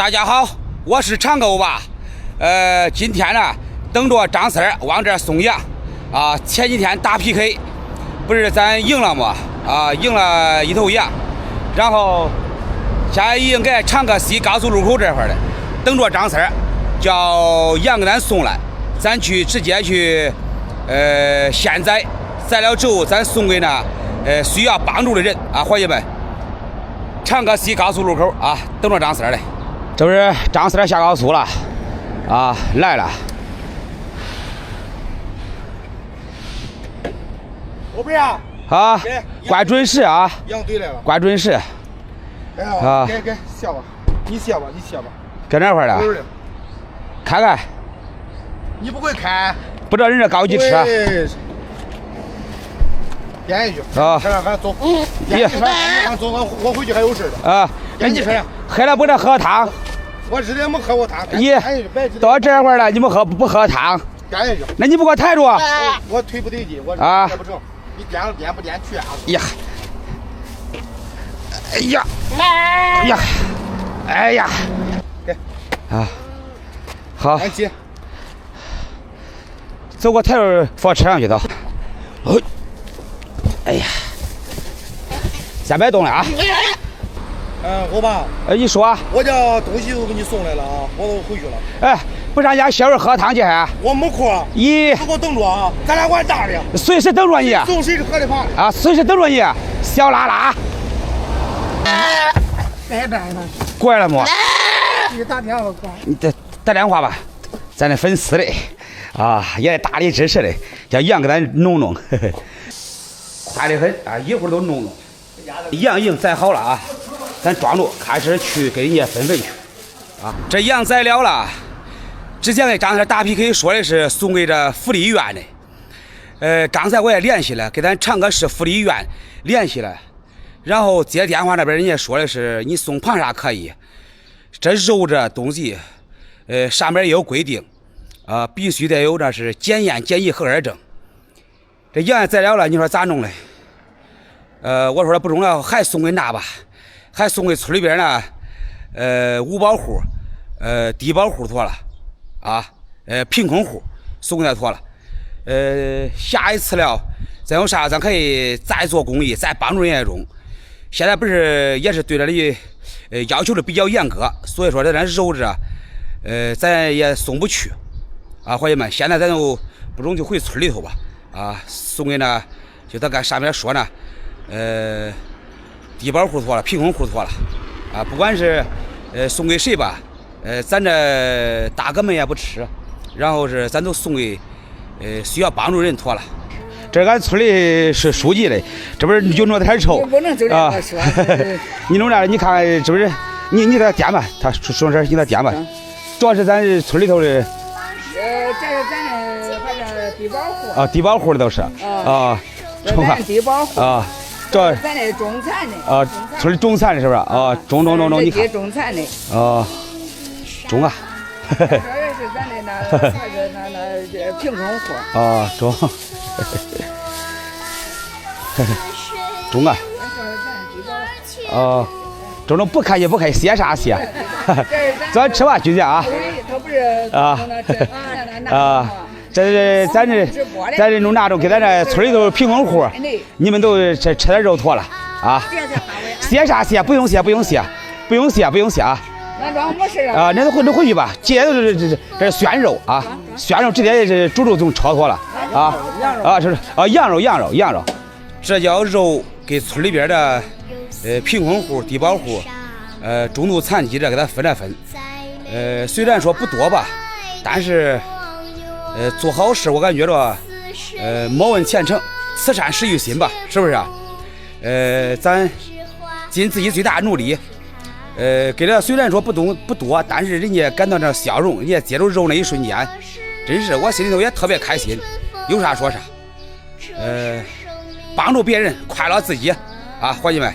大家好，我是长狗吧。今天呢，等着张四儿往这送羊啊。前几天打 PK， 不是咱赢了吗？啊，赢了一头羊，然后现在应该长河西高速路口这块的，等着张四儿叫羊给咱送来，咱去直接去现宰了之后，咱送给呢需要帮助的人啊，伙计们。长河西高速路口啊，等着张四儿嘞。这不是张四儿下高速了啊，来了。我不是啊，乖准时啊，羊队来了，乖准时。哎呀，给下吧，你下吧，搁哪块儿的？看看。你不会开？不知道人这高级车。点一句啊，还走。点一句还走，我回去还有事的。啊，点你车呀。喝了不能喝汤。我日的没喝过汤。到这块儿了，你们不喝汤？点下去。那你不给我抬住？我腿不对劲，我抬不成。你颠了颠不颠去啊？呀！哎呀！哎呀！哎呀！给。啊，好。安起。走，我抬着放车上去走。哎呀！先别动了啊！我爸。你说。我这东西都给你送来了啊，我都回去了。哎，不让人家媳妇喝汤去还？我没空。咦？你给我等着啊，咱俩玩大的。随时等着你。送谁是喝的饭啊？随时等着你，小拉拉。拜拜了。过来了没？你打电话过来。你打电话吧，咱的粉丝嘞，啊，也大力支持嘞，叫羊给咱弄，快得很啊，一会儿都弄。羊已经宰好了啊，咱装着开始去给人家分去啊。这羊宰了了，之前给张三打 PK 说的是送给这福利院的，刚才我也联系了，给咱长河市福利院联系了，然后接电话那边人家说的是你送胖啥可以，这肉这东西，上面也有规定，必须得有这是检验检疫合格证。这羊也宰了了，你说咋弄嘞？我说不中了，还送给那吧，还送给村里边呢，无保户，低保户妥了，啊，贫困户送给他妥了。下一次了，咱有啥咱可以再做公益，再帮助人家种。现在不是也是对这里要求的比较严格，所以说这肉质咱也送不去啊，伙计们。现在咱就不中就回村里头吧，啊，送给呢，就他跟上面说呢，低保户妥了，贫困户妥了，啊，不管是送给谁吧，咱这大哥们也不吃，然后是咱都送给需要帮助人妥了。这俺村里是书记的，这不是有那点臭不能就这样说。你弄这，你看这不是你给他点吧，他说这你给他点吧。主要是咱村里头的。这是咱的反正低保户。啊，低保户的都是啊，咱低保户啊，这咱的中产的啊，村里中产的是不是啊？中，你看。中产的。啊，中啊。这也是咱的那贫困户。啊，中。中啊！哦，中不可以，歇啥歇？咱吃吧，军姐啊！他不是这咱这弄那种给咱这村里头贫困户，你们都吃点肉妥了啊！歇啥歇？不用歇啊！那装没事啊！那都回去吧，今天都是这是炫肉啊，炫肉直接是猪肉就炒妥了啊！这是羊肉，这叫肉给村里边的贫困户、低保户、中度残疾这给他分了分。虽然说不多吧，但是做好事我感觉着莫问前程，慈善始于心吧，是不是啊？咱尽自己最大努力。给这虽然说不多，但是人家感到这笑容，人家接住肉那一瞬间，真是我心里头也特别开心，有啥说啥。帮助别人，快乐自己啊，伙计们。